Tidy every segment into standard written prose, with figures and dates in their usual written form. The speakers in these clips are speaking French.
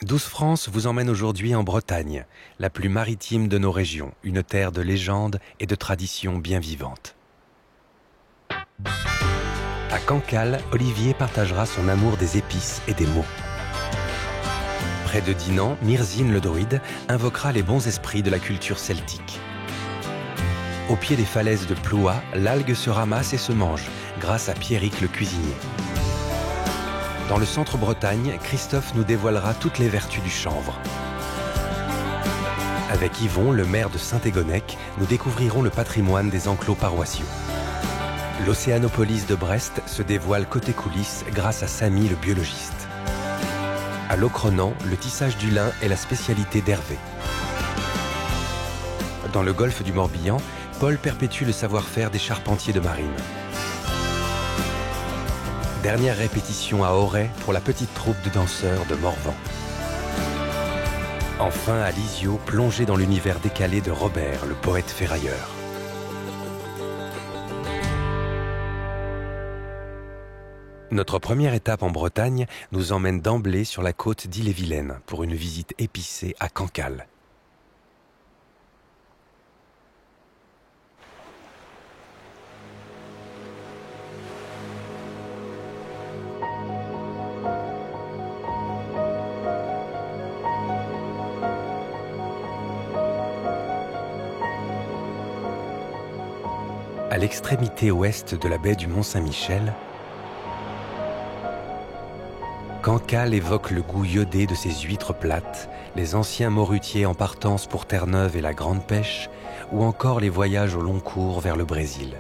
Douce France vous emmène aujourd'hui en Bretagne, la plus maritime de nos régions, une terre de légendes et de traditions bien vivantes. À Cancale, Olivier partagera son amour des épices et des mots. Près de Dinan, Myrzine le druide invoquera les bons esprits de la culture celtique. Au pied des falaises de Ploua, l'algue se ramasse et se mange, grâce à Pierrick le cuisinier. Dans le centre-Bretagne, Christophe nous dévoilera toutes les vertus du chanvre. Avec Yvon, le maire de Saint-Égonnec, nous découvrirons le patrimoine des enclos paroissiaux. L'Océanopolis de Brest se dévoile côté coulisses grâce à Samy le biologiste. À Locronan, le tissage du lin est la spécialité d'Hervé. Dans le golfe du Morbihan, Paul perpétue le savoir-faire des charpentiers de marine. Dernière répétition à Auray pour la petite troupe de danseurs de Morvan. Enfin à Lisieux, plongé dans l'univers décalé de Robert, le poète ferrailleur. Notre première étape en Bretagne nous emmène d'emblée sur la côte d'Ille-et-Vilaine pour une visite épicée à Cancale. À l'extrémité ouest de la baie du Mont-Saint-Michel, Cancale évoque le goût iodé de ses huîtres plates, les anciens morutiers en partance pour Terre-Neuve et la Grande Pêche, ou encore les voyages au long cours vers le Brésil.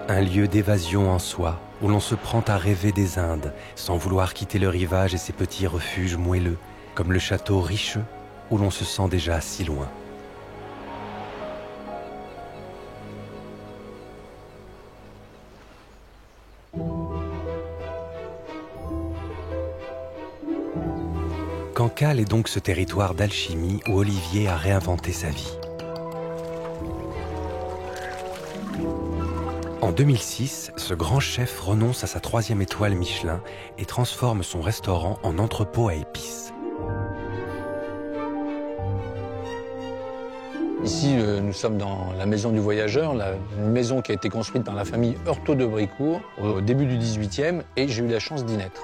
Un lieu d'évasion en soi, où l'on se prend à rêver des Indes, sans vouloir quitter le rivage et ses petits refuges moelleux, comme le château Richeux, où l'on se sent déjà si loin. Cancale est donc ce territoire d'alchimie où Olivier a réinventé sa vie. En 2006, ce grand chef renonce à sa 3e étoile Michelin et transforme son restaurant en entrepôt à épices. Ici, nous sommes dans la maison du voyageur, une maison qui a été construite par la famille Heurtaud de Brécourt au début du XVIIIe, et j'ai eu la chance d'y naître.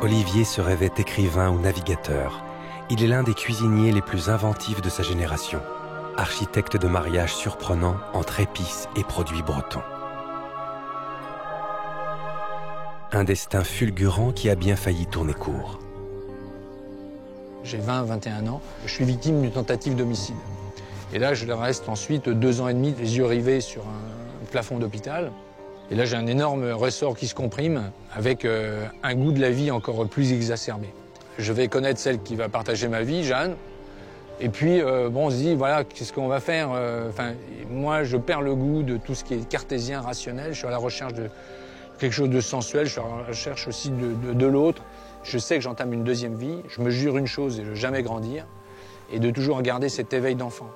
Olivier se rêvait écrivain ou navigateur. Il est l'un des cuisiniers les plus inventifs de sa génération. Architecte de mariage surprenant entre épices et produits bretons. Un destin fulgurant qui a bien failli tourner court. J'ai 20-21 ans, je suis victime d'une tentative d'homicide. Et là, je reste ensuite 2 ans et demi, les yeux rivés sur un plafond d'hôpital. Et là, j'ai un énorme ressort qui se comprime, avec un goût de la vie encore plus exacerbé. Je vais connaître celle qui va partager ma vie, Jeanne. Et puis, on se dit, voilà, qu'est-ce qu'on va faire moi, je perds le goût de tout ce qui est cartésien, rationnel. Je suis à la recherche de quelque chose de sensuel, je suis à la recherche aussi de l'autre. Je sais que j'entame une 2e vie. Je me jure une chose, c'est de jamais grandir et de toujours garder cet éveil d'enfant.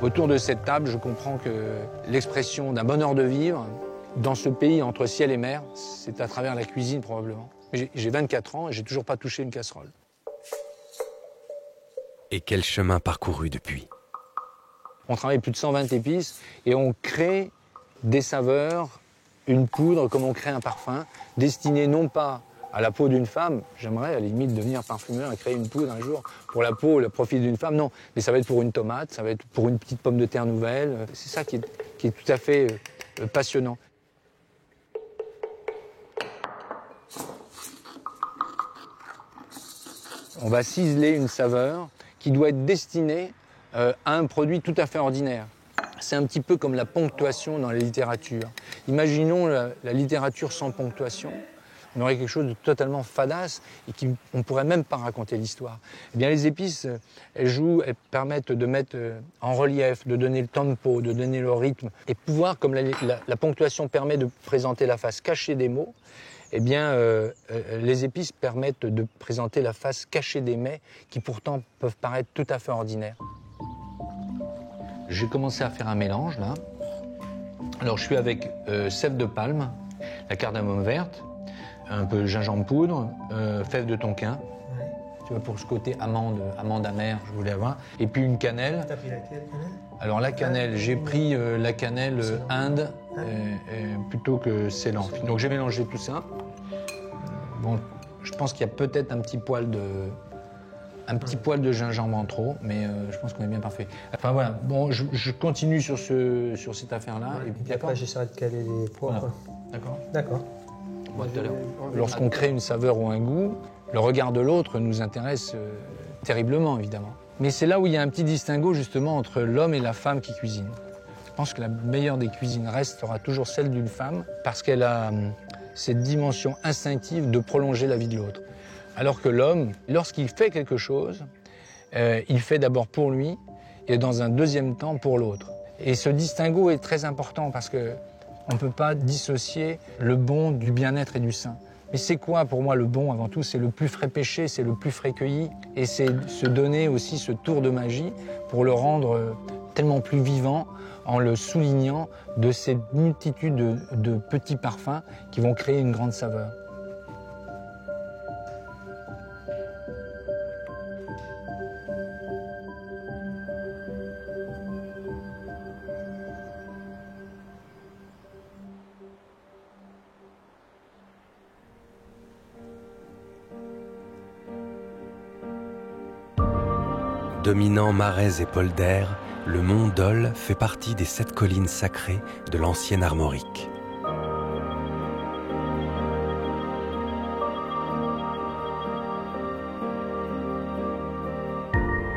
Autour de cette table, je comprends que l'expression d'un bonheur de vivre dans ce pays entre ciel et mer, c'est à travers la cuisine probablement. J'ai 24 ans et j'ai toujours pas touché une casserole. Et quel chemin parcouru depuis? On travaille plus de 120 épices et on crée des saveurs, une poudre comme on crée un parfum, destiné non pas à la peau d'une femme, j'aimerais à la limite devenir parfumeur et créer une poudre un jour pour la peau, le profil d'une femme, non, mais ça va être pour une tomate, ça va être pour une petite pomme de terre nouvelle, c'est ça qui est tout à fait passionnant. On va ciseler une saveur qui doit être destinée à un produit tout à fait ordinaire. C'est un petit peu comme la ponctuation dans la littérature. Imaginons la littérature sans ponctuation. On aurait quelque chose de totalement fadasse et on ne pourrait même pas raconter l'histoire. Eh bien, les épices, elles permettent de mettre en relief, de donner le tempo, de donner le rythme. Et pouvoir, comme la ponctuation permet de présenter la face cachée des mots, eh bien, les épices permettent de présenter la face cachée des mets qui pourtant peuvent paraître tout à fait ordinaires. J'ai commencé à faire un mélange, là. Alors, je suis avec sève de palme, la cardamome verte, un peu de gingembre poudre, fève de tonquin. Ouais. Tu vois, pour ce côté amande amère, je voulais avoir. Et puis une cannelle. T'as pris laquelle, cannelle? Alors, la cannelle, j'ai pris la cannelle Inde plutôt que Ceylan. Donc, j'ai mélangé tout ça. Bon, je pense qu'il y a peut-être un petit poil de gingembre en trop, mais je pense qu'on est bien parfait. Enfin voilà, bon, je continue sur cette affaire-là. Ouais, et puis après, j'essaierai de caler les pois. Voilà. D'accord. D'accord. Lorsqu'on crée une saveur ou un goût, le regard de l'autre nous intéresse terriblement, évidemment. Mais c'est là où il y a un petit distinguo, justement, entre l'homme et la femme qui cuisine. Je pense que la meilleure des cuisines restera toujours celle d'une femme, parce qu'elle a cette dimension instinctive de prolonger la vie de l'autre. Alors que l'homme, lorsqu'il fait quelque chose, il fait d'abord pour lui et dans un deuxième temps pour l'autre. Et ce distinguo est très important parce qu'on ne peut pas dissocier le bon du bien-être et du sain. Mais c'est quoi pour moi le bon avant tout? C'est le plus frais pêché, c'est le plus frais cueilli et c'est se donner aussi ce tour de magie pour le rendre tellement plus vivant en le soulignant de cette multitude de petits parfums qui vont créer une grande saveur. Dominant marais et polders, le mont Dol fait partie des 7 collines sacrées de l'ancienne Armorique.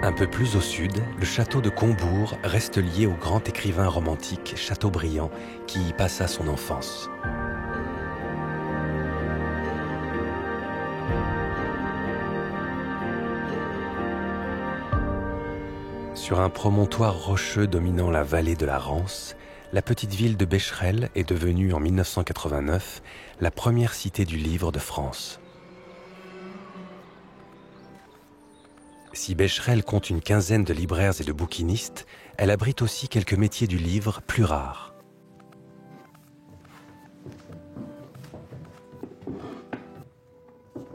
Un peu plus au sud, le château de Combourg reste lié au grand écrivain romantique Chateaubriand qui y passa son enfance. Sur un promontoire rocheux dominant la vallée de la Rance, la petite ville de Becherel est devenue en 1989 la première cité du livre de France. Si Becherel compte une quinzaine de libraires et de bouquinistes, elle abrite aussi quelques métiers du livre plus rares.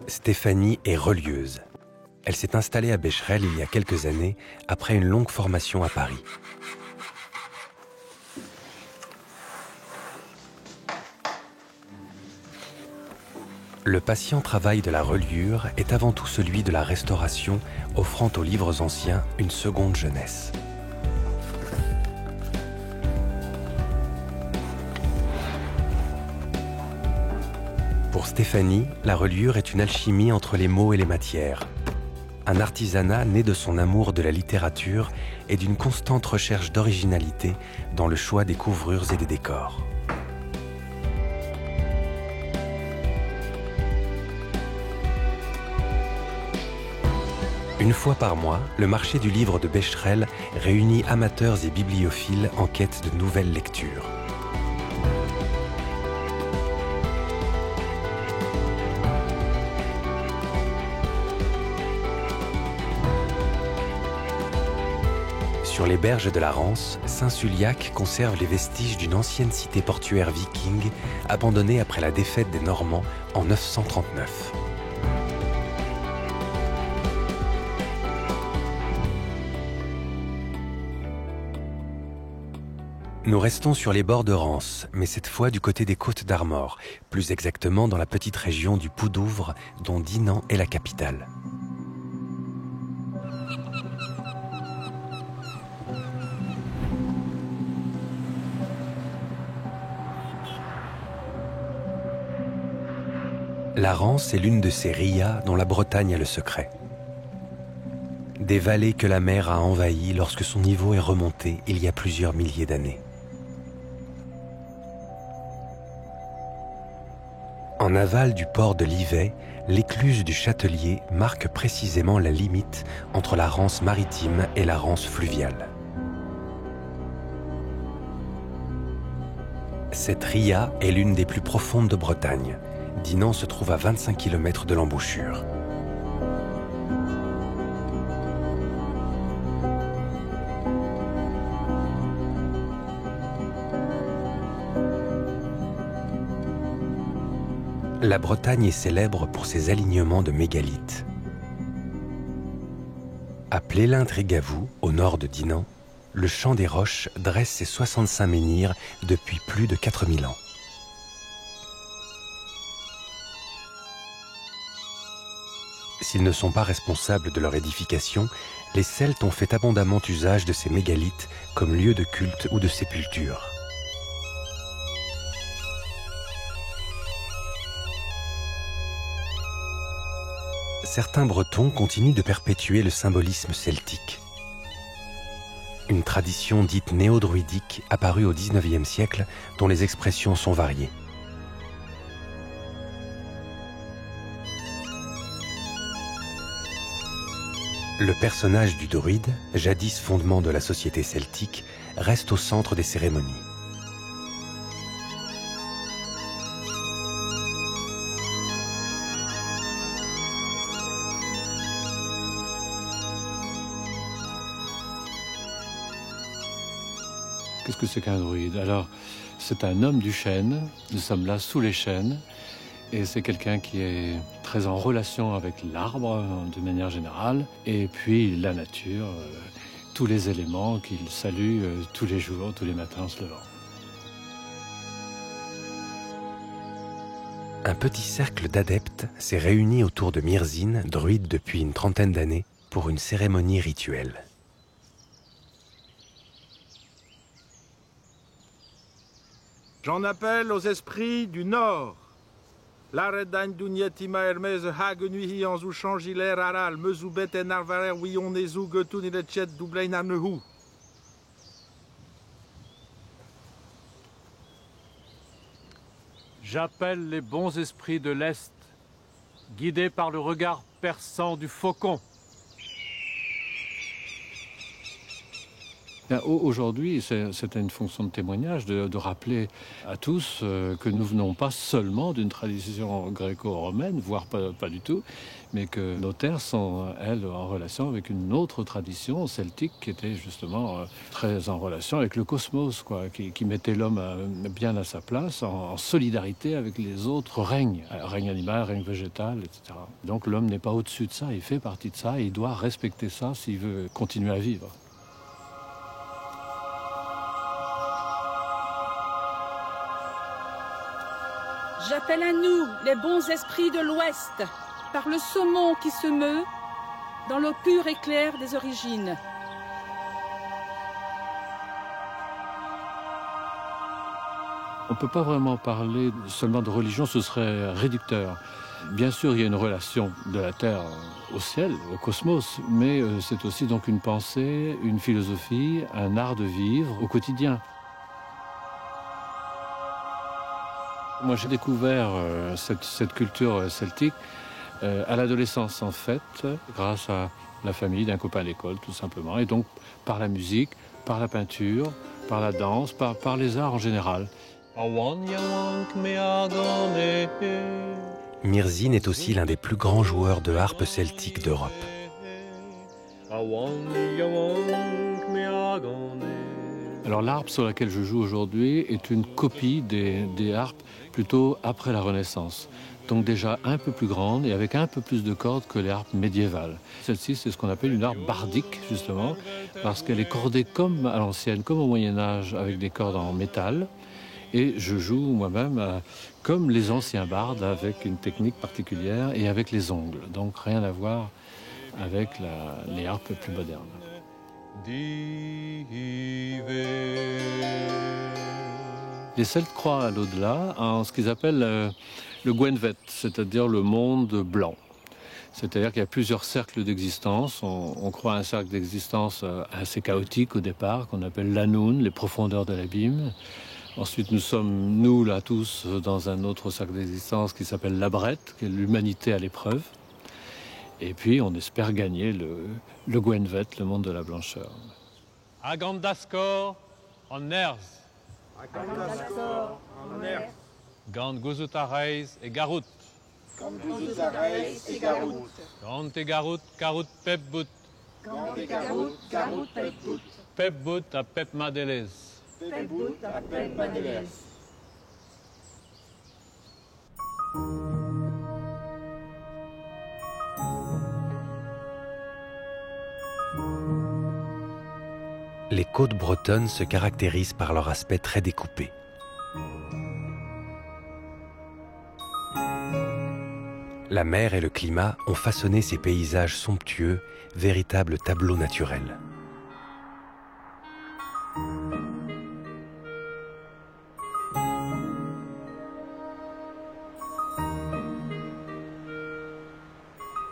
Stéphanie est relieuse. Elle s'est installée à Becherel il y a quelques années, après une longue formation à Paris. Le patient travail de la reliure est avant tout celui de la restauration, offrant aux livres anciens une seconde jeunesse. Pour Stéphanie, la reliure est une alchimie entre les mots et les matières. Un artisanat né de son amour de la littérature et d'une constante recherche d'originalité dans le choix des couvrures et des décors. Une fois par mois, le marché du livre de Becherel réunit amateurs et bibliophiles en quête de nouvelles lectures. Sur les berges de la Rance, Saint-Suliac conserve les vestiges d'une ancienne cité portuaire viking abandonnée après la défaite des Normands en 939. Nous restons sur les bords de Rance, mais cette fois du côté des Côtes d'Armor, plus exactement dans la petite région du Poudouvre, dont Dinan est la capitale. La Rance est l'une de ces rias dont la Bretagne a le secret. Des vallées que la mer a envahies lorsque son niveau est remonté il y a plusieurs milliers d'années. En aval du port de Livet, l'écluse du Châtelier marque précisément la limite entre la Rance maritime et la Rance fluviale. Cette ria est l'une des plus profondes de Bretagne. Dinan se trouve à 25 km de l'embouchure. La Bretagne est célèbre pour ses alignements de mégalithes. À Plélin-Trégavoux, au nord de Dinan, le Champ des Roches dresse ses 65 menhirs depuis plus de 4000 ans. S'ils ne sont pas responsables de leur édification, les Celtes ont fait abondamment usage de ces mégalithes comme lieu de culte ou de sépulture. Certains Bretons continuent de perpétuer le symbolisme celtique. Une tradition dite néo-druidique apparue au XIXe siècle dont les expressions sont variées. Le personnage du druide, jadis fondement de la société celtique, reste au centre des cérémonies. Qu'est-ce que c'est qu'un druide? Alors, c'est un homme du chêne, nous sommes là sous les chênes, et c'est quelqu'un qui est très en relation avec l'arbre, de manière générale, et puis la nature, tous les éléments qu'il salue tous les jours, tous les matins en se levant. Un petit cercle d'adeptes s'est réuni autour de Myrzine, druide depuis une trentaine d'années, pour une cérémonie rituelle. J'en appelle aux esprits du Nord. L'aredagne d'Ugnetima Hermès Hagenuhi en Zouchangiler Aral, Mezoubet et Narvarer, Wion Nezou, Getun et Lechet, Doublein Arnehou. J'appelle les bons esprits de l'Est, guidés par le regard perçant du faucon. Aujourd'hui, c'est une fonction de témoignage de rappeler à tous que nous venons pas seulement d'une tradition gréco-romaine, voire pas du tout, mais que nos terres sont, elles, en relation avec une autre tradition celtique qui était justement très en relation avec le cosmos, quoi, qui mettait l'homme bien à sa place, en solidarité avec les autres règnes, règne animal, règne végétal, etc. Donc l'homme n'est pas au-dessus de ça, il fait partie de ça et il doit respecter ça s'il veut continuer à vivre. J'appelle à nous les bons esprits de l'Ouest, par le saumon qui se meut dans l'eau pure et claire des origines. On ne peut pas vraiment parler seulement de religion, ce serait réducteur. Bien sûr, il y a une relation de la Terre au ciel, au cosmos, mais c'est aussi donc une pensée, une philosophie, un art de vivre au quotidien. Moi, j'ai découvert cette culture celtique à l'adolescence, en fait, grâce à la famille d'un copain à l'école, tout simplement. Et donc, par la musique, par la peinture, par la danse, par les arts en général. Myrzine est aussi l'un des plus grands joueurs de harpe celtique d'Europe. Alors l'harpe sur laquelle je joue aujourd'hui est une copie des harpes plutôt après la Renaissance. Donc déjà un peu plus grande et avec un peu plus de cordes que les harpes médiévales. Celle-ci, c'est ce qu'on appelle une harpe bardique, justement, parce qu'elle est cordée comme à l'ancienne, comme au Moyen-Âge, avec des cordes en métal. Et je joue moi-même comme les anciens bardes, avec une technique particulière et avec les ongles. Donc rien à voir avec les harpes plus modernes. Les Celtes croient à l'au-delà en ce qu'ils appellent le Gwenvet, c'est-à-dire le monde blanc. C'est-à-dire qu'il y a plusieurs cercles d'existence. On croit à un cercle d'existence assez chaotique au départ, qu'on appelle l'Anoun, les profondeurs de l'abîme. Ensuite, nous sommes, nous, là, tous, dans un autre cercle d'existence qui s'appelle la Brette, qui est l'humanité à l'épreuve. Et puis, on espère gagner le Gwenvet, le monde de la blancheur. Agandaskor en Erz. Agandaskor en Erz. Gand Guzutareis et Garout. Gand Guzutareis et Garout. Gand et Garout, Garout Pepbout. Gand et Garout, Garout Pepbout. Pepbout à Pep Madelez. Pepbout à Pep Madelez. Les côtes bretonnes se caractérisent par leur aspect très découpé. La mer et le climat ont façonné ces paysages somptueux, véritables tableaux naturels.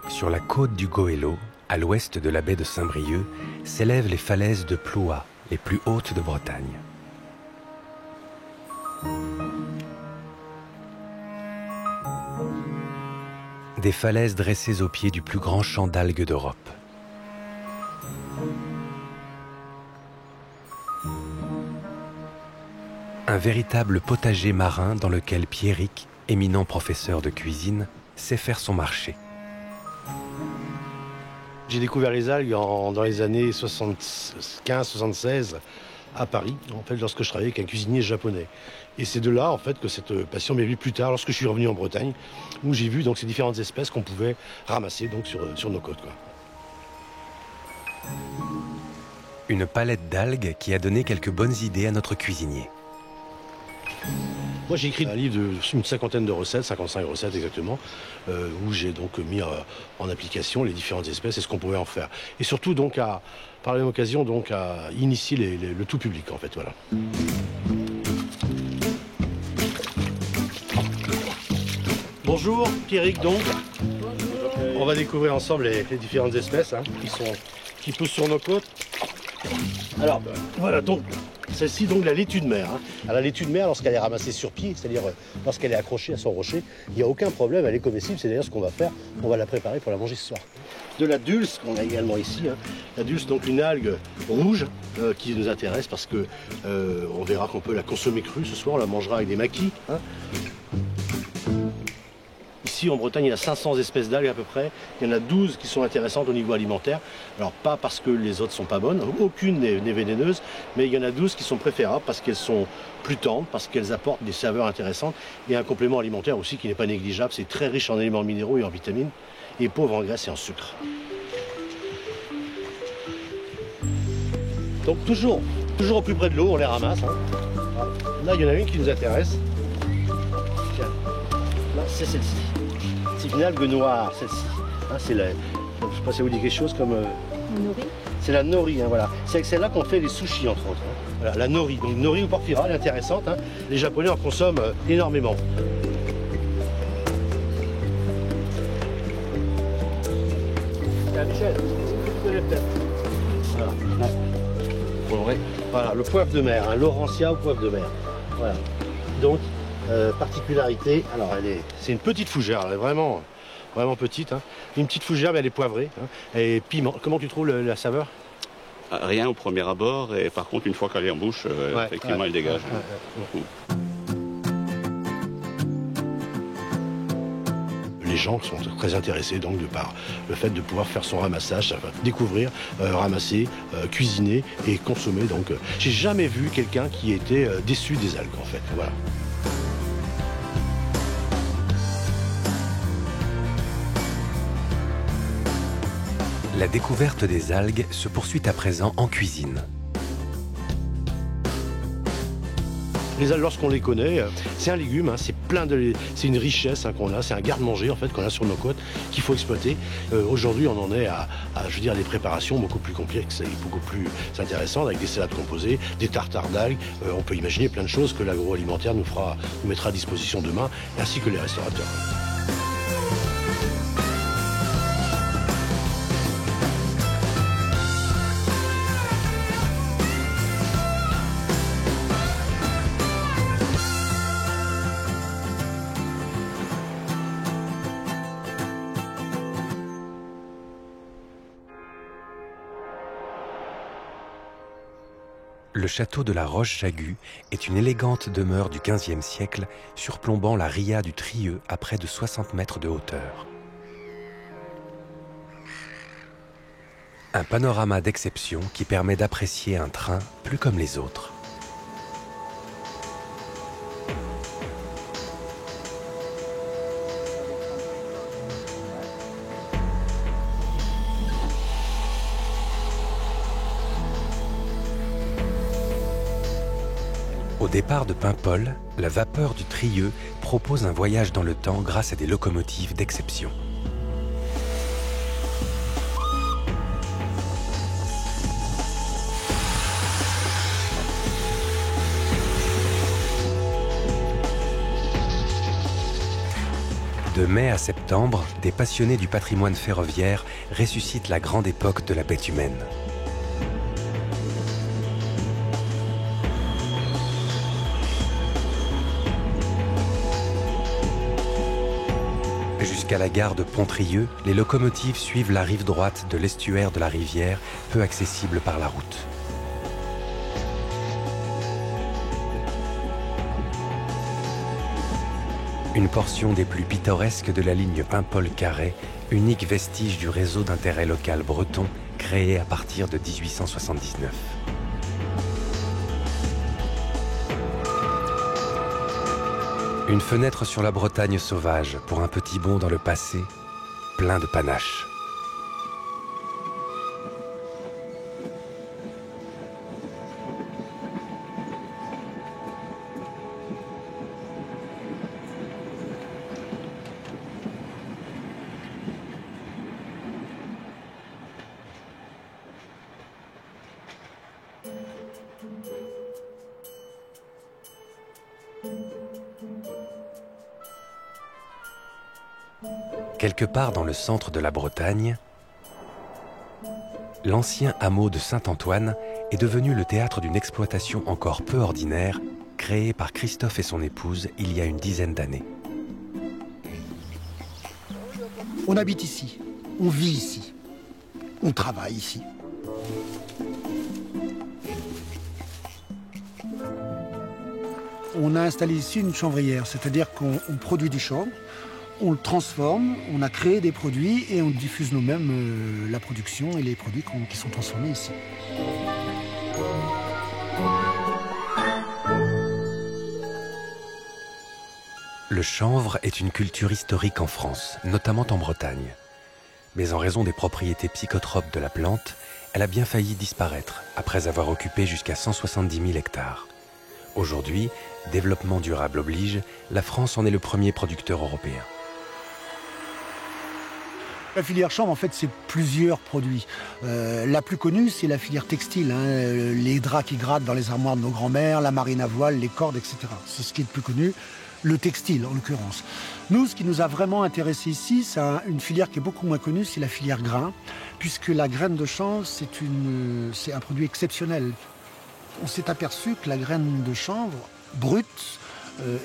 Sur la côte du Goëlo, à l'ouest de la baie de Saint-Brieuc, s'élèvent les falaises de Ploua, les plus hautes de Bretagne. Des falaises dressées au pied du plus grand champ d'algues d'Europe. Un véritable potager marin dans lequel Pierrick, éminent professeur de cuisine, sait faire son marché. J'ai découvert les algues dans les années 75-76 à Paris, en fait, lorsque je travaillais avec un cuisinier japonais. Et c'est de là, en fait, que cette passion m'est venue plus tard, lorsque je suis revenu en Bretagne, où j'ai vu donc ces différentes espèces qu'on pouvait ramasser donc sur nos côtes, quoi. Une palette d'algues qui a donné quelques bonnes idées à notre cuisinier. Moi, j'ai écrit un livre d'une cinquantaine de recettes, 55 recettes exactement, où j'ai donc mis en application les différentes espèces et ce qu'on pouvait en faire. Et surtout, donc, par la même occasion, donc, à initier le tout public, en fait, voilà. Bonjour, Pierrick, donc. Bonjour. On va découvrir ensemble les différentes espèces qui poussent sur nos côtes. Alors, voilà, donc, celle-ci, donc, la laitue de mer. Alors, la laitue de mer, lorsqu'elle est ramassée sur pied, c'est-à-dire lorsqu'elle est accrochée à son rocher, il n'y a aucun problème, elle est comestible. C'est d'ailleurs ce qu'on va faire. On va la préparer pour la manger ce soir. De la dulce, qu'on a également ici. La dulce, donc une algue rouge qui nous intéresse parce que on verra qu'on peut la consommer crue ce soir. On la mangera avec des maquis. Ici, en Bretagne, il y a 500 espèces d'algues à peu près. Il y en a 12 qui sont intéressantes au niveau alimentaire. Alors, pas parce que les autres ne sont pas bonnes, aucune n'est vénéneuse, mais il y en a 12 qui sont préférables parce qu'elles sont plus tendres, parce qu'elles apportent des saveurs intéressantes et un complément alimentaire aussi qui n'est pas négligeable. C'est très riche en éléments minéraux et en vitamines et pauvre en graisse et en sucre. Donc, toujours au plus près de l'eau, on les ramasse. Là, il y en a une qui nous intéresse. Tiens, là, c'est celle-ci. C'est une algue noire, celle-ci. Je ne sais pas si ça vous dit quelque chose comme... Nori. C'est la nori, voilà. C'est avec celle-là qu'on fait les sushis, entre autres. Voilà, la nori. Donc nori ou porphyra, elle est intéressante. Les Japonais en consomment énormément. Michel, tu connais peut-être. Voilà. Voilà, le poivre de mer, Laurentia ou poivre de mer. Voilà. Donc, particularité, alors c'est une petite fougère, elle est vraiment petite. Une petite fougère, mais elle est poivrée. Et piment. Comment tu trouves la saveur? Rien au premier abord, et par contre, une fois qu'elle est en bouche, effectivement, elle dégage. Les gens sont très intéressés donc par le fait de pouvoir faire son ramassage, découvrir, ramasser, cuisiner et consommer. Donc, j'ai jamais vu quelqu'un qui était déçu des algues, en fait. Voilà. La découverte des algues se poursuit à présent en cuisine. Les algues, lorsqu'on les connaît, c'est un légume, c'est une richesse qu'on a, c'est un garde-manger en fait qu'on a sur nos côtes qu'il faut exploiter. Aujourd'hui, on en est à des préparations beaucoup plus complexes et beaucoup plus intéressantes avec des salades composées, des tartares d'algues. On peut imaginer plein de choses que l'agroalimentaire nous mettra à disposition demain, ainsi que les restaurateurs. Le château de la Roche-Jagu est une élégante demeure du XVe siècle surplombant la ria du Trieux à près de 60 mètres de hauteur. Un panorama d'exception qui permet d'apprécier un train plus comme les autres. Au départ de Paimpol, la vapeur du Trieux propose un voyage dans le temps grâce à des locomotives d'exception. De mai à septembre, des passionnés du patrimoine ferroviaire ressuscitent la grande époque de la bête humaine. Jusqu'à la gare de Pontrieux, les locomotives suivent la rive droite de l'estuaire de la rivière, peu accessible par la route. Une portion des plus pittoresques de la ligne Paimpol-Carhaix, unique vestige du réseau d'intérêt local breton créé à partir de 1879. Une fenêtre sur la Bretagne sauvage pour un petit bond dans le passé, plein de panache. Quelque part dans le centre de la Bretagne, l'ancien hameau de Saint-Antoine est devenu le théâtre d'une exploitation encore peu ordinaire, créée par Christophe et son épouse il y a une dizaine d'années. On habite ici, on vit ici, on travaille ici. On a installé ici une chanvrière, c'est-à-dire qu'on produit du chanvre, on le transforme, on a créé des produits et on diffuse nous-mêmes la production et les produits qui sont transformés ici. Le chanvre est une culture historique en France, notamment en Bretagne. Mais en raison des propriétés psychotropes de la plante, elle a bien failli disparaître après avoir occupé jusqu'à 170 000 hectares. Aujourd'hui, développement durable oblige, la France en est le premier producteur européen. La filière chanvre, en fait, c'est plusieurs produits. La plus connue, c'est la filière textile, hein, les draps qui grattent dans les armoires de nos grands-mères, la marine à voile, les cordes, etc. C'est ce qui est le plus connu, le textile en l'occurrence. Nous, ce qui nous a vraiment intéressé ici, c'est une filière qui est beaucoup moins connue, c'est la filière grain, puisque la graine de chanvre, c'est un produit exceptionnel. On s'est aperçu que la graine de chanvre brute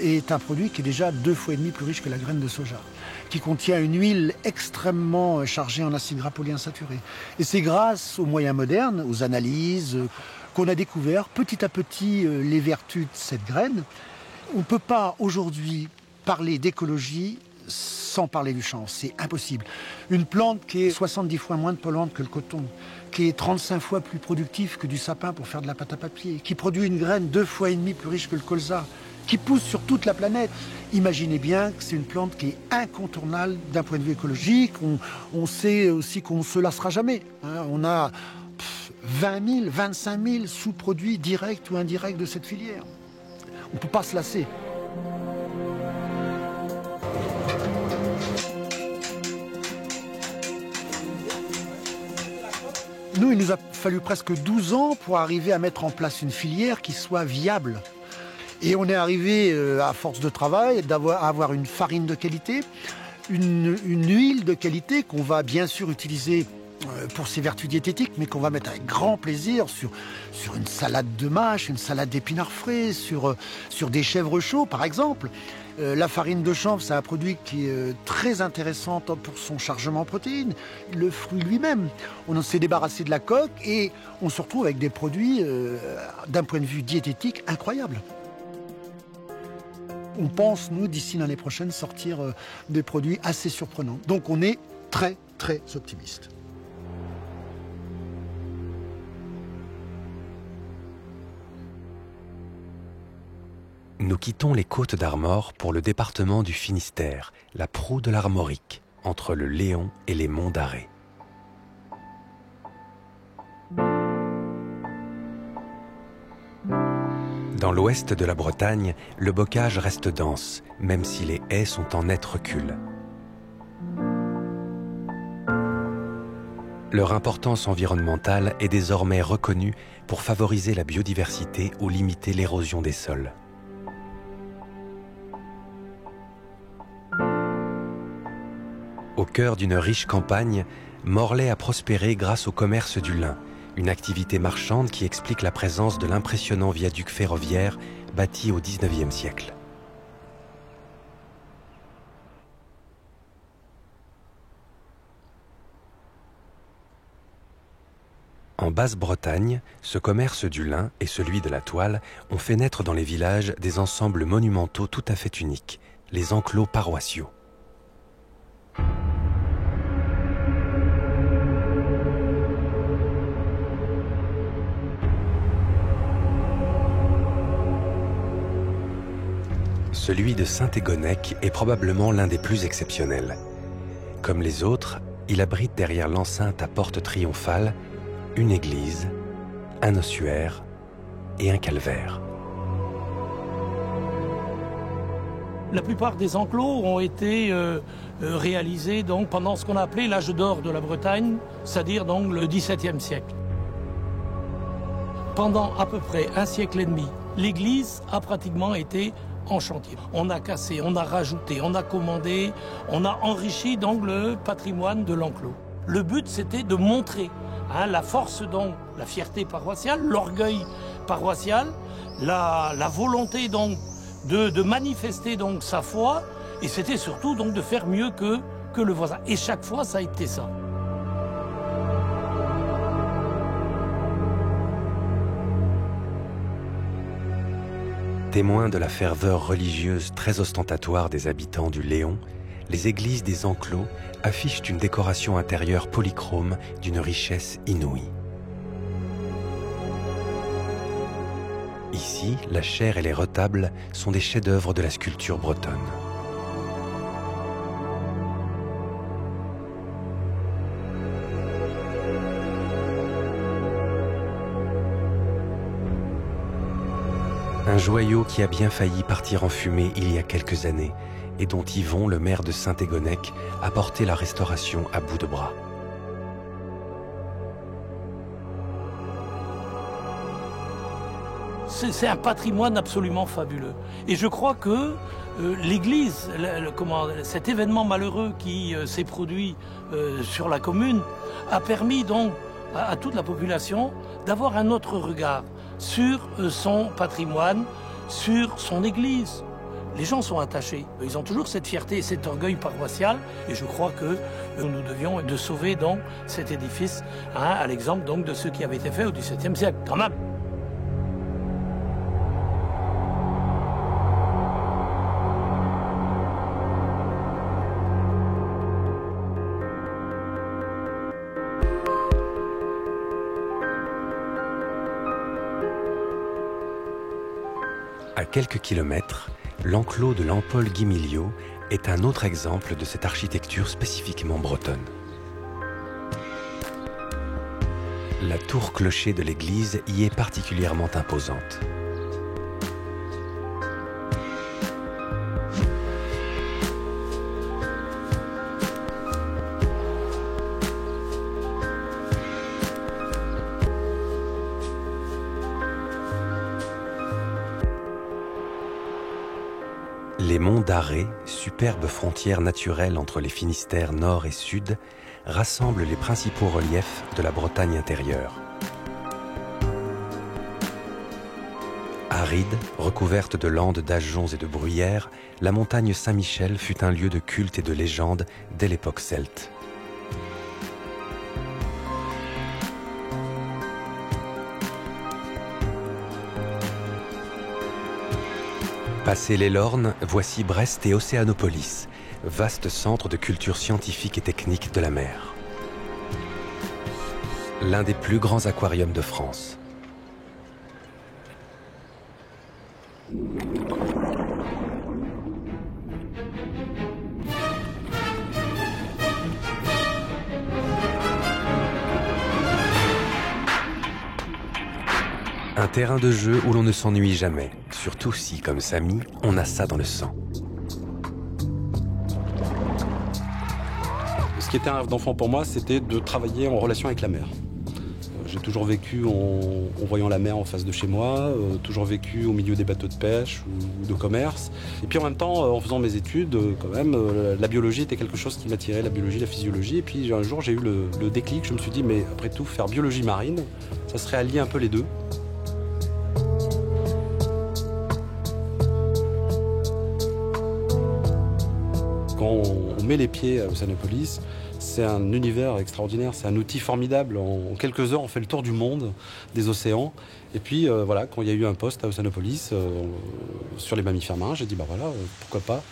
est un produit qui est déjà 2,5 fois plus riche que la graine de soja, qui contient une huile extrêmement chargée en acides gras polyinsaturés. Et c'est grâce aux moyens modernes, aux analyses, qu'on a découvert petit à petit les vertus de cette graine. On ne peut pas aujourd'hui parler d'écologie sans parler du chanvre, c'est impossible. Une plante qui est 70 fois moins polluante que le coton, qui est 35 fois plus productive que du sapin pour faire de la pâte à papier, qui produit une graine 2,5 fois plus riche que le colza, qui pousse sur toute la planète. Imaginez bien que c'est une plante qui est incontournable d'un point de vue écologique. On sait aussi qu'on ne se lassera jamais. On a 20 000, 25 000 sous-produits directs ou indirects de cette filière. On ne peut pas se lasser. Nous, il nous a fallu presque 12 ans pour arriver à mettre en place une filière qui soit viable. Et on est arrivé, à force de travail, à avoir une farine de qualité, une huile de qualité qu'on va bien sûr utiliser pour ses vertus diététiques, mais qu'on va mettre avec grand plaisir sur une salade de mâche, une salade d'épinards frais, sur des chèvres chauds, par exemple. La farine de chanvre, c'est un produit qui est très intéressant pour son chargement en protéines. Le fruit lui-même, on s'est débarrassé de la coque et on se retrouve avec des produits, d'un point de vue diététique, incroyables. On pense, nous, d'ici l'année prochaine, sortir des produits assez surprenants. Donc on est très, très optimiste. Nous quittons les côtes d'Armor pour le département du Finistère, la proue de l'Armorique, entre le Léon et les monts d'Arrée. Dans l'ouest de la Bretagne, le bocage reste dense, même si les haies sont en net recul. Leur importance environnementale est désormais reconnue pour favoriser la biodiversité ou limiter l'érosion des sols. Au cœur d'une riche campagne, Morlaix a prospéré grâce au commerce du lin, une activité marchande qui explique la présence de l'impressionnant viaduc ferroviaire bâti au XIXe siècle. En Basse-Bretagne, ce commerce du lin et celui de la toile ont fait naître dans les villages des ensembles monumentaux tout à fait uniques, les enclos paroissiaux. Celui de Saint-Égonnec est probablement l'un des plus exceptionnels. Comme les autres, il abrite derrière l'enceinte à porte triomphale une église, un ossuaire et un calvaire. La plupart des enclos ont été réalisés donc, pendant ce qu'on a appelé l'âge d'or de la Bretagne, c'est-à-dire donc le XVIIe siècle. Pendant à peu près un siècle et demi, l'église a pratiquement été en chantier. On a cassé, on a rajouté, on a commandé, on a enrichi donc le patrimoine de l'enclos. Le but, c'était de montrer la force, donc, la fierté paroissiale, l'orgueil paroissial, la volonté donc de manifester donc sa foi, et c'était surtout donc de faire mieux que le voisin. Et chaque fois, ça a été ça. Témoins de la ferveur religieuse très ostentatoire des habitants du Léon, les églises des enclos affichent une décoration intérieure polychrome d'une richesse inouïe. Ici, la chaire et les retables sont des chefs-d'œuvre de la sculpture bretonne. Un joyau qui a bien failli partir en fumée il y a quelques années et dont Yvon, le maire de Saint-Égonnec, a porté la restauration à bout de bras. C'est un patrimoine absolument fabuleux. Et je crois que l'église, cet événement malheureux qui s'est produit sur la commune, a permis donc à toute la population d'avoir un autre regard sur son patrimoine, sur son église. Les gens sont attachés. Ils ont toujours cette fierté et cet orgueil paroissial. Et je crois que nous devions de sauver donc cet édifice, à l'exemple donc de ce qui avait été fait au XVIIe siècle, quand même. À quelques kilomètres, l'enclos de l'Empole-Guimiliau est un autre exemple de cette architecture spécifiquement bretonne. La tour-clocher de l'église y est particulièrement imposante. Les monts d'Arrée, superbe frontière naturelle entre les Finistères nord et sud, rassemblent les principaux reliefs de la Bretagne intérieure. Aride, recouverte de landes d'ajoncs et de bruyères, la montagne Saint-Michel fut un lieu de culte et de légende dès l'époque celte. Passé les Lornes, voici Brest et Océanopolis, vaste centre de culture scientifique et technique de la mer. L'un des plus grands aquariums de France. Un terrain de jeu où l'on ne s'ennuie jamais, surtout si, comme Samy, on a ça dans le sang. Ce qui était un rêve d'enfant pour moi, c'était de travailler en relation avec la mer. J'ai toujours vécu en voyant la mer en face de chez moi, toujours vécu au milieu des bateaux de pêche ou de commerce. Et puis en même temps, en faisant mes études, quand même, la biologie était quelque chose qui m'attirait, la biologie, la physiologie. Et puis un jour, j'ai eu le déclic, je me suis dit, mais après tout, faire biologie marine, ça serait allier un peu les deux. Quand on met les pieds à Oceanopolis, c'est un univers extraordinaire, c'est un outil formidable. En quelques heures, on fait le tour du monde, des océans. Et puis voilà, quand il y a eu un poste à Oceanopolis sur les mammifères marins, j'ai dit bah voilà, pourquoi pas.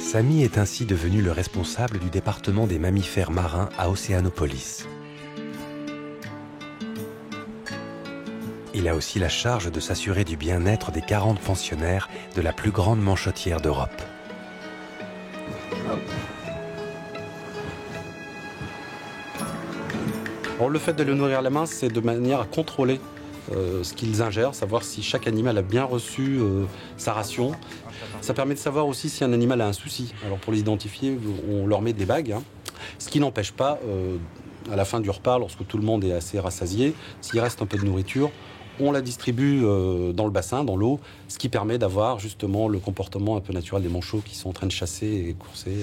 Samy est ainsi devenu le responsable du département des mammifères marins à Oceanopolis. Il a aussi la charge de s'assurer du bien-être des 40 pensionnaires de la plus grande manchotière d'Europe. Alors, le fait de les nourrir à la main, c'est de manière à contrôler ce qu'ils ingèrent, savoir si chaque animal a bien reçu sa ration. Ça permet de savoir aussi si un animal a un souci. Alors pour les identifier, on leur met des bagues, hein, ce qui n'empêche pas, à la fin du repas, lorsque tout le monde est assez rassasié, s'il reste un peu de nourriture, on la distribue dans le bassin, dans l'eau, ce qui permet d'avoir justement le comportement un peu naturel des manchots qui sont en train de chasser et courser.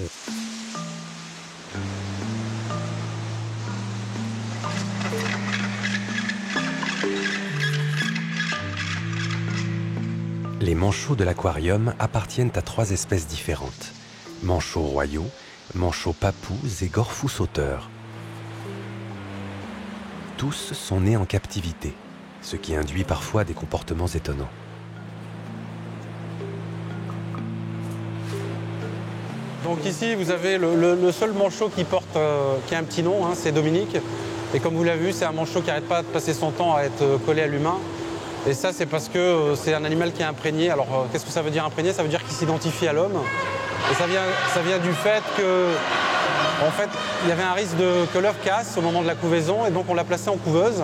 Les manchots de l'aquarium appartiennent à 3 espèces différentes. Manchots royaux, manchots papous et gorfous sauteurs. Tous sont nés en captivité, ce qui induit parfois des comportements étonnants. Donc ici, vous avez le seul manchot qui a un petit nom, hein, c'est Dominique. Et comme vous l'avez vu, c'est un manchot qui n'arrête pas de passer son temps à être collé à l'humain. Et ça, c'est parce que c'est un animal qui est imprégné. Alors, qu'est-ce que ça veut dire imprégné? Ça veut dire qu'il s'identifie à l'homme. Et ça vient du fait que, en fait, il y avait un risque que l'œuf casse au moment de la couvaison, et donc on l'a placé en couveuse.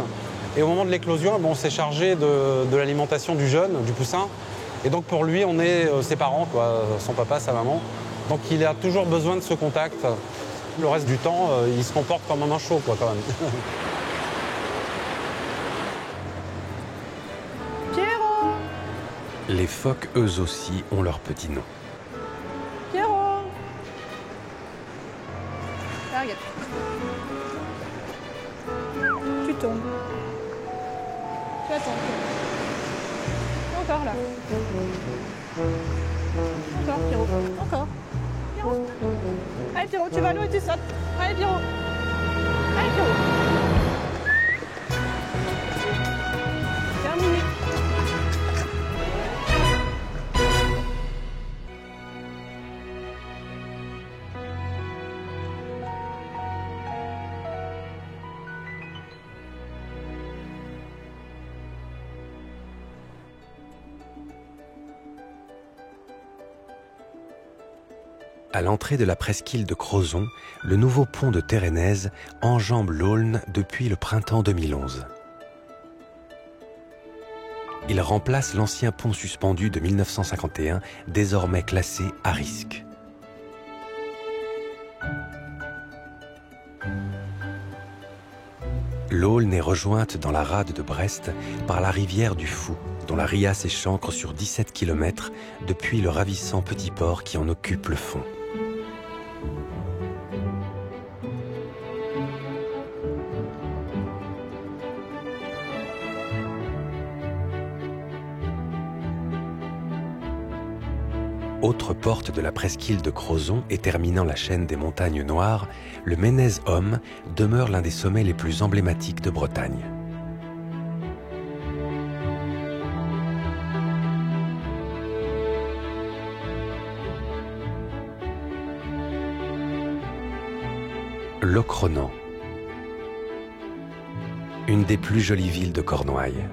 Et au moment de l'éclosion, on s'est chargé de l'alimentation du jeune, du poussin. Et donc pour lui, on est ses parents, quoi, son papa, sa maman. Donc il a toujours besoin de ce contact. Le reste du temps, il se comporte comme un manchot, quoi, quand même. Les phoques, eux aussi, ont leur petit nom. Pierrot. Ah, regarde. Tu tombes. Tu attends. Encore là. Encore, Pierrot. Encore. Pierrot. Allez, Pierrot, tu vas à l'eau et tu sautes. Allez, Pierrot. Allez, Pierrot. Terminé. À l'entrée de la presqu'île de Crozon, le nouveau pont de Térénèse enjambe l'Aulne depuis le printemps 2011. Il remplace l'ancien pont suspendu de 1951, désormais classé à risque. L'Aulne est rejointe dans la rade de Brest par la rivière du Fou, dont la Ria s'échancre sur 17 km depuis le ravissant petit port qui en occupe le fond. Autre porte de la presqu'île de Crozon et terminant la chaîne des montagnes noires, le Ménez-Homme demeure l'un des sommets les plus emblématiques de Bretagne. Locronan, une des plus jolies villes de Cornouailles.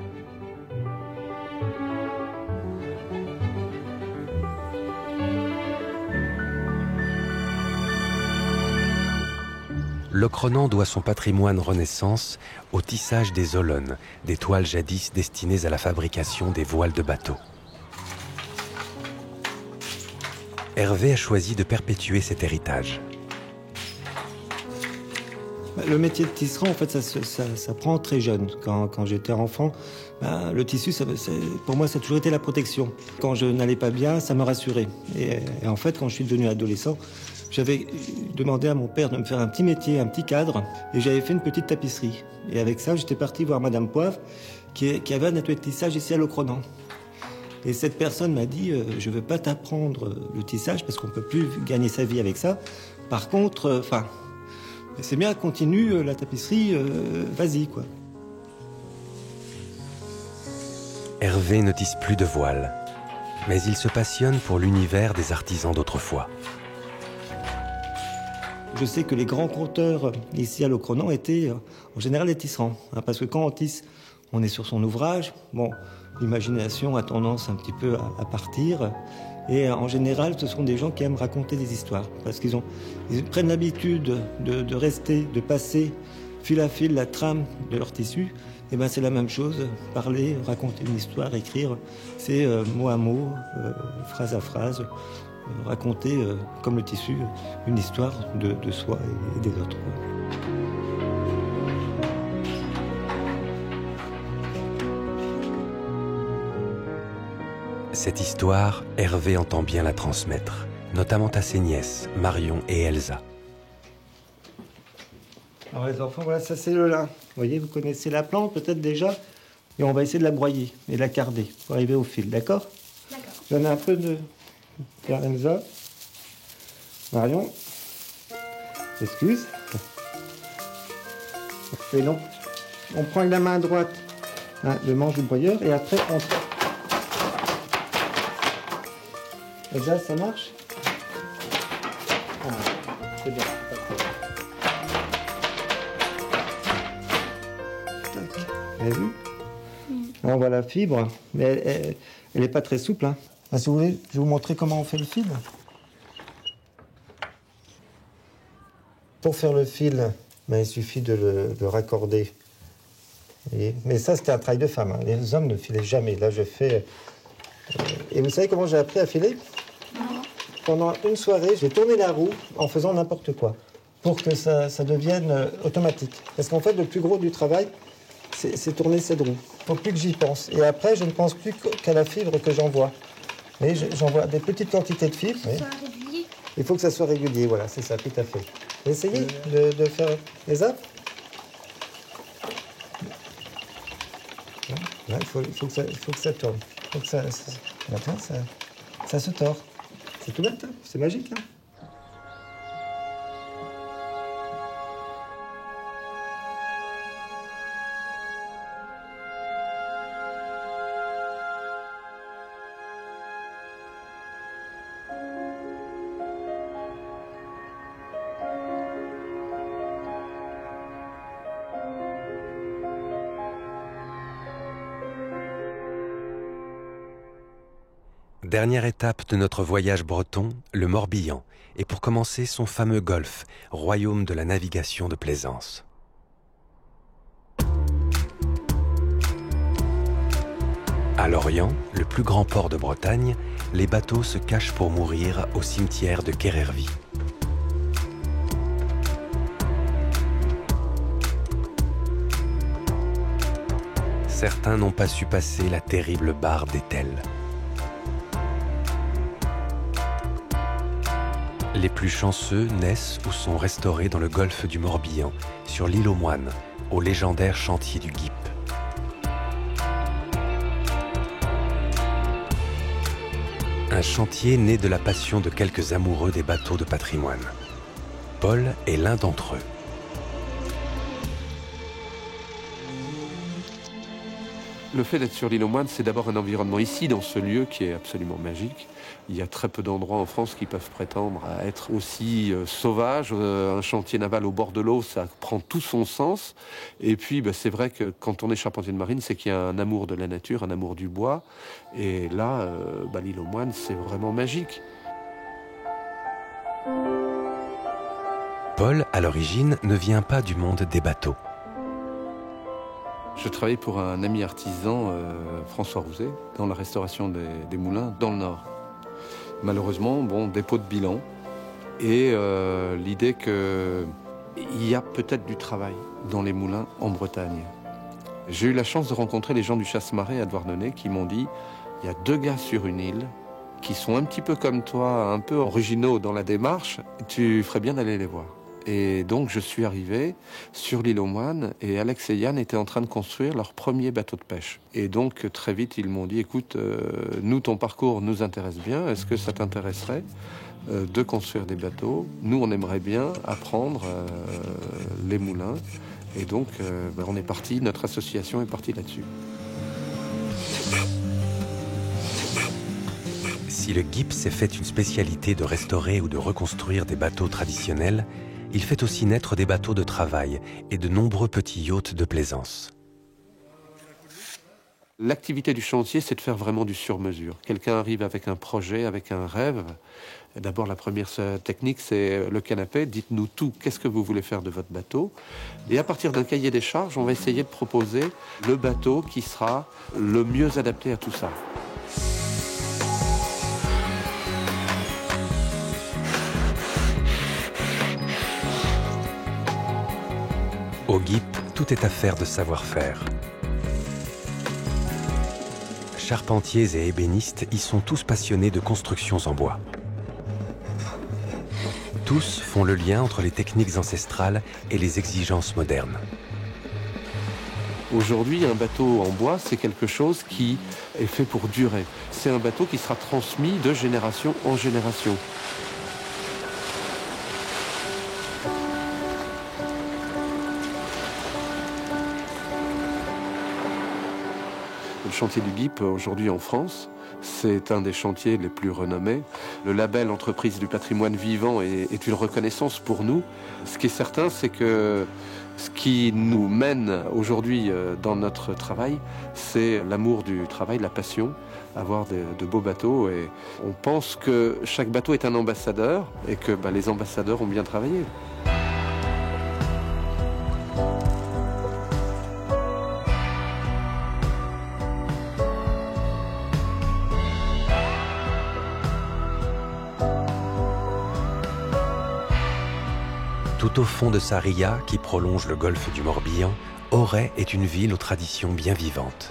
Locronan doit son patrimoine Renaissance au tissage des ollones, des toiles jadis destinées à la fabrication des voiles de bateaux. Hervé a choisi de perpétuer cet héritage. Le métier de tisserand, en fait, ça prend très jeune. Quand j'étais enfant, le tissu, pour moi, ça a toujours été la protection. Quand je n'allais pas bien, ça me rassurait. Et en fait, quand je suis devenu adolescent, j'avais demandé à mon père de me faire un petit métier, un petit cadre, et j'avais fait une petite tapisserie. Et avec ça, j'étais parti voir Madame Poivre, qui avait un atelier de tissage ici à Locronan. Et cette personne m'a dit, je ne veux pas t'apprendre le tissage, parce qu'on ne peut plus gagner sa vie avec ça. Par contre, c'est bien, continue la tapisserie, vas-y, quoi. Hervé ne tisse plus de voiles, mais il se passionne pour l'univers des artisans d'autrefois. Je sais que les grands conteurs ici à Locronan étaient en général des tisserands, parce que quand on tisse, on est sur son ouvrage. Bon, l'imagination a tendance un petit peu à partir. Et en général, ce sont des gens qui aiment raconter des histoires, parce qu'ils prennent l'habitude de rester, de passer fil à fil la trame de leur tissu. Et ben c'est la même chose, parler, raconter une histoire, écrire, c'est mot à mot, phrase à phrase, raconter, comme le tissu, une histoire de soi et des autres. Cette histoire, Hervé entend bien la transmettre, notamment à ses nièces, Marion et Elsa. Alors les enfants, voilà, ça c'est le lin. Vous voyez, vous connaissez la plante peut-être déjà. Et on va essayer de la broyer et de la carder pour arriver au fil, d'accord? D'accord. J'en ai un peu de Elsa. Marion. Excuse. Et non. On prend avec la main droite le manche du broyeur et après on... Elsa, ça marche? C'est bien. Vous avez vu? On voit la fibre, mais elle n'est pas très souple. Hein. Si vous voulez, je vais vous montrer comment on fait le fil. Pour faire le fil, il suffit de le raccorder. Mais ça, c'était un travail de femme. Hein. Les hommes ne filaient jamais. Là, je fais... Et vous savez comment j'ai appris à filer? Pendant une soirée, j'ai tourné la roue en faisant n'importe quoi pour que ça devienne automatique. Parce qu'en fait, le plus gros du travail, c'est tourner cette roue. Il ne faut plus que j'y pense. Et après, je ne pense plus qu'à la fibre que j'envoie. Mais j'envoie des petites quantités de fibres. Oui. Il faut que ça soit régulier, voilà, c'est ça, tout à fait. Essayez de faire les arbres. Là, il faut que ça tourne. Il faut que ça... Maintenant, ça se tord. C'est tout bête, hein, c'est magique. Hein. Dernière étape de notre voyage breton, le Morbihan, et pour commencer son fameux golfe, royaume de la navigation de plaisance. À Lorient, le plus grand port de Bretagne, les bateaux se cachent pour mourir au cimetière de Querervie. Certains n'ont pas su passer la terrible barre d'Etel. Les plus chanceux naissent ou sont restaurés dans le golfe du Morbihan, sur l'île aux Moines, au légendaire chantier du Guip. Un chantier né de la passion de quelques amoureux des bateaux de patrimoine. Paul est l'un d'entre eux. Le fait d'être sur l'île aux Moines, c'est d'abord un environnement ici, dans ce lieu qui est absolument magique. Il y a très peu d'endroits en France qui peuvent prétendre à être aussi sauvages. Un chantier naval au bord de l'eau, ça prend tout son sens. Et puis, c'est vrai que quand on est charpentier de marine, c'est qu'il y a un amour de la nature, un amour du bois. Et là, l'île aux Moines, c'est vraiment magique. Paul, à l'origine, ne vient pas du monde des bateaux. Je travaillais pour un ami artisan, François Rouzet, dans la restauration des moulins dans le Nord. Malheureusement, dépôt de bilan et l'idée qu'il y a peut-être du travail dans les moulins en Bretagne. J'ai eu la chance de rencontrer les gens du Chasse-Marée à Douarnenez qui m'ont dit il y a 2 gars sur une île qui sont un petit peu comme toi, un peu originaux dans la démarche, tu ferais bien d'aller les voir. Et donc je suis arrivé sur l'île aux Moines et Alex et Yann étaient en train de construire leur premier bateau de pêche. Et donc très vite ils m'ont dit écoute, nous ton parcours nous intéresse bien, est-ce que ça t'intéresserait de construire des bateaux? Nous on aimerait bien apprendre les moulins. Et donc on est parti, notre association est partie là-dessus. Si le GIP s'est fait une spécialité de restaurer ou de reconstruire des bateaux traditionnels, il fait aussi naître des bateaux de travail et de nombreux petits yachts de plaisance. L'activité du chantier, c'est de faire vraiment du sur-mesure. Quelqu'un arrive avec un projet, avec un rêve. D'abord, la première technique, c'est le canapé. Dites-nous tout, qu'est-ce que vous voulez faire de votre bateau? Et à partir d'un cahier des charges, on va essayer de proposer le bateau qui sera le mieux adapté à tout ça. Au GIP, tout est affaire de savoir-faire. Charpentiers et ébénistes y sont tous passionnés de constructions en bois. Tous font le lien entre les techniques ancestrales et les exigences modernes. Aujourd'hui, un bateau en bois, c'est quelque chose qui est fait pour durer. C'est un bateau qui sera transmis de génération en génération. Le chantier du GIP, aujourd'hui en France, c'est un des chantiers les plus renommés. Le label Entreprise du patrimoine vivant est une reconnaissance pour nous. Ce qui est certain, c'est que ce qui nous mène aujourd'hui dans notre travail, c'est l'amour du travail, la passion, avoir de beaux bateaux. Et on pense que chaque bateau est un ambassadeur et que les ambassadeurs ont bien travaillé. Tout au fond de sa ria, qui prolonge le golfe du Morbihan, Auray est une ville aux traditions bien vivantes.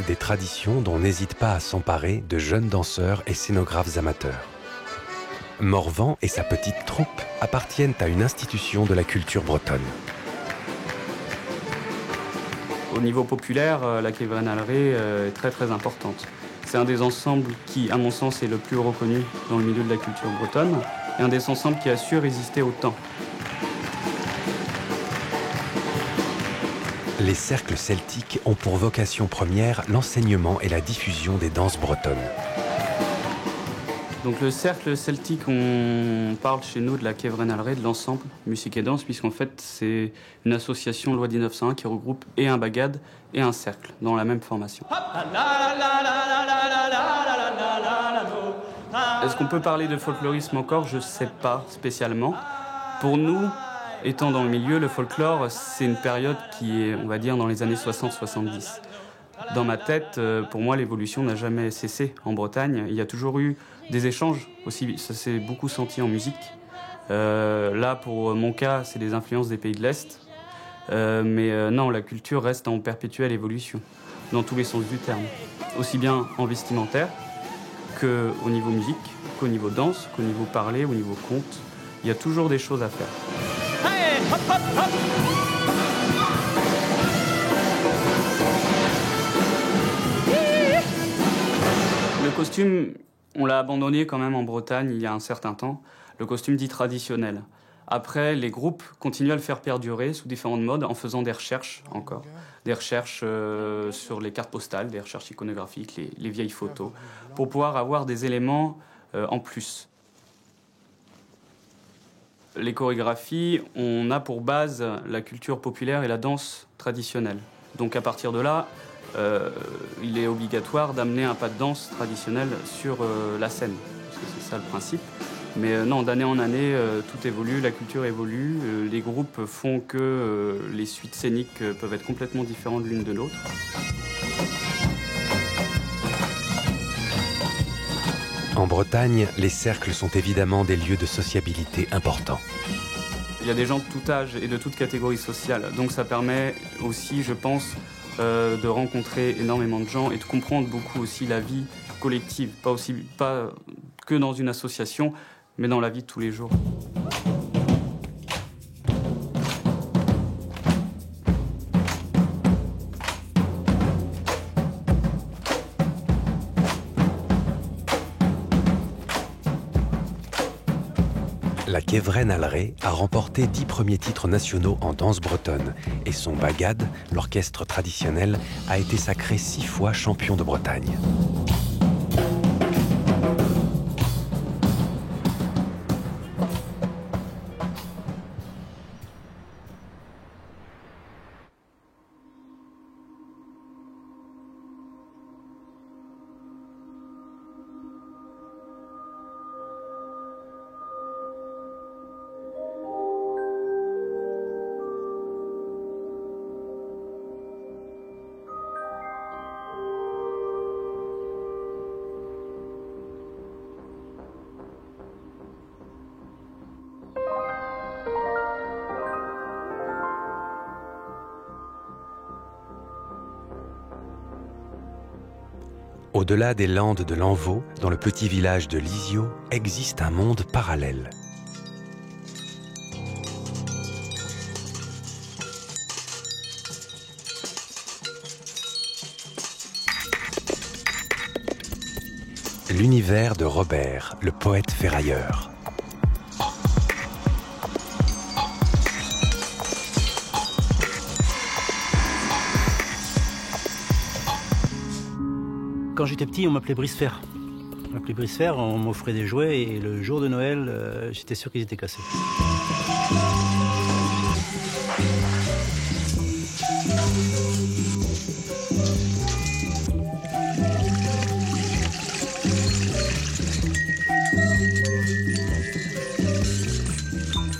Des traditions dont n'hésitent pas à s'emparer de jeunes danseurs et scénographes amateurs. Morvan et sa petite troupe appartiennent à une institution de la culture bretonne. Au niveau populaire, la Quévrenalerie est très très importante. C'est un des ensembles qui, à mon sens, est le plus reconnu dans le milieu de la culture bretonne et un des ensembles qui a su résister au temps. Les cercles celtiques ont pour vocation première l'enseignement et la diffusion des danses bretonnes. Donc le cercle celtique, on parle chez nous de la Quévrenalerie, de l'ensemble musique et danse, puisqu'en fait c'est une association loi 1901 qui regroupe et un bagad et un cercle dans la même formation. Est-ce qu'on peut parler de folklorisme encore? Je ne sais pas spécialement. Pour nous, étant dans le milieu, le folklore, c'est une période qui est, on va dire, dans les années 60-70. Dans ma tête, pour moi, l'évolution n'a jamais cessé en Bretagne. Il y a toujours eu des échanges aussi, ça s'est beaucoup senti en musique. Là, pour mon cas, c'est des influences des pays de l'Est. Mais non, la culture reste en perpétuelle évolution, dans tous les sens du terme. Aussi bien en vestimentaire, qu'au niveau musique, qu'au niveau danse, qu'au niveau parler, au niveau conte. Il y a toujours des choses à faire. Hey, hop, hop, hop. Le costume, on l'a abandonné quand même en Bretagne il y a un certain temps, le costume dit traditionnel. Après, les groupes continuent à le faire perdurer sous différentes modes en faisant des recherches encore. Des recherches sur les cartes postales, des recherches iconographiques, les vieilles photos, pour pouvoir avoir des éléments en plus. Les chorégraphies, on a pour base la culture populaire et la danse traditionnelle. Donc à partir de là, il est obligatoire d'amener un pas de danse traditionnel sur la scène, parce que c'est ça le principe. Mais non, d'année en année, tout évolue, la culture évolue, les groupes font que les suites scéniques peuvent être complètement différentes l'une de l'autre. En Bretagne, les cercles sont évidemment des lieux de sociabilité importants. Il y a des gens de tout âge et de toute catégorie sociale, donc ça permet aussi, je pense, de rencontrer énormément de gens et de comprendre beaucoup aussi la vie collective, pas que dans une association, mais dans la vie de tous les jours. La Quéveraine Alré a remporté 10 premiers titres nationaux en danse bretonne et son Bagad, l'orchestre traditionnel, a été sacré 6 fois champion de Bretagne. Au-delà des landes de l'Envaux, dans le petit village de Lisieux, existe un monde parallèle. L'univers de Robert, le poète ferrailleur. Quand j'étais petit, on m'appelait Bricefer. On m'appelait Bricefer, on m'offrait des jouets et le jour de Noël, j'étais sûr qu'ils étaient cassés.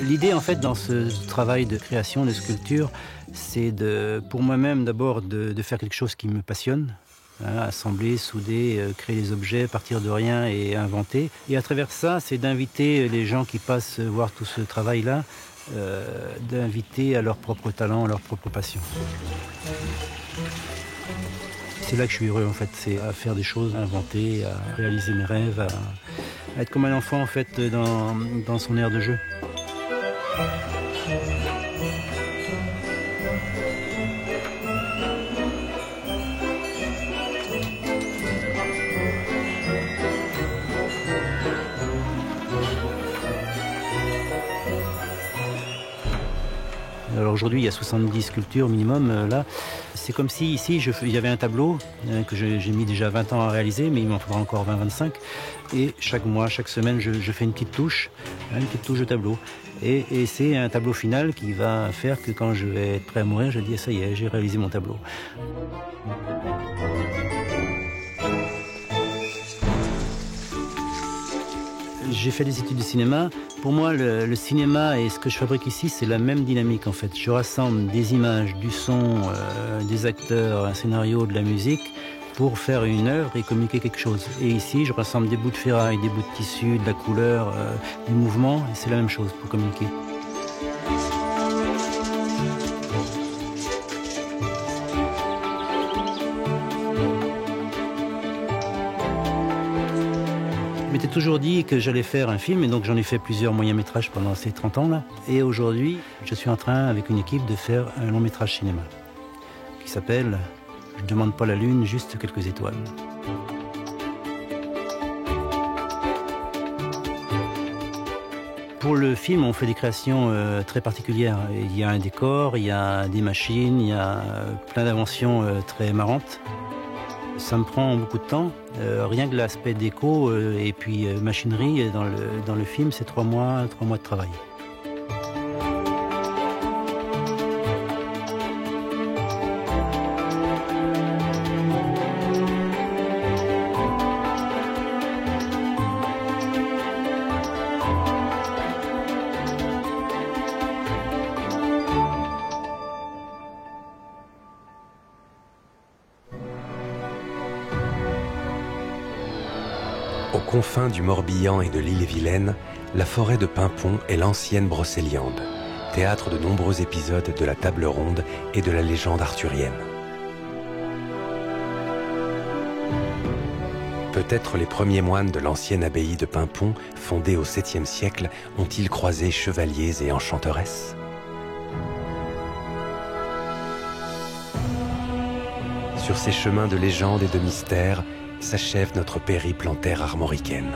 L'idée, en fait, dans ce travail de création, de sculpture, c'est pour moi-même d'abord de faire quelque chose qui me passionne. Assembler, souder, créer des objets, partir de rien et inventer. Et à travers ça, c'est d'inviter les gens qui passent voir tout ce travail-là, d'inviter à leur propre talent, à leur propre passion. C'est là que je suis heureux, en fait, c'est à faire des choses, à inventer, à réaliser mes rêves, à être comme un enfant, en fait, dans son aire de jeu. Alors aujourd'hui, il y a 70 sculptures minimum là. C'est comme si ici, il y avait un tableau que j'ai mis déjà 20 ans à réaliser, mais il m'en faudra encore 20-25. Et chaque mois, chaque semaine, je fais une petite touche de tableau. Et c'est un tableau final qui va faire que quand je vais être prêt à mourir, je dis ça y est, j'ai réalisé mon tableau. J'ai fait des études de cinéma. Pour moi, le cinéma et ce que je fabrique ici, c'est la même dynamique en fait. Je rassemble des images, du son, des acteurs, un scénario, de la musique pour faire une œuvre et communiquer quelque chose. Et ici, je rassemble des bouts de ferraille, des bouts de tissu, de la couleur, du mouvement, et c'est la même chose pour communiquer. Je m'étais toujours dit que j'allais faire un film, et donc j'en ai fait plusieurs moyens-métrages pendant ces 30 ans-là. Et aujourd'hui, je suis en train, avec une équipe, de faire un long-métrage cinéma qui s'appelle « Je ne demande pas la lune, juste quelques étoiles ». Pour le film, on fait des créations très particulières. Il y a un décor, il y a des machines, il y a plein d'inventions très marrantes. Ça me prend beaucoup de temps. Rien que l'aspect déco et puis machinerie dans le film, c'est 3 mois de travail. Aux confins du Morbihan et de l'Ille-et-Vilaine, la forêt de Paimpont est l'ancienne Brocéliande, théâtre de nombreux épisodes de la table ronde et de la légende arthurienne. Peut-être les premiers moines de l'ancienne abbaye de Paimpont, fondée au 7e siècle, ont-ils croisé chevaliers et enchanteresses? Sur ces chemins de légende et de mystère s'achève notre périple en terre armoricaine.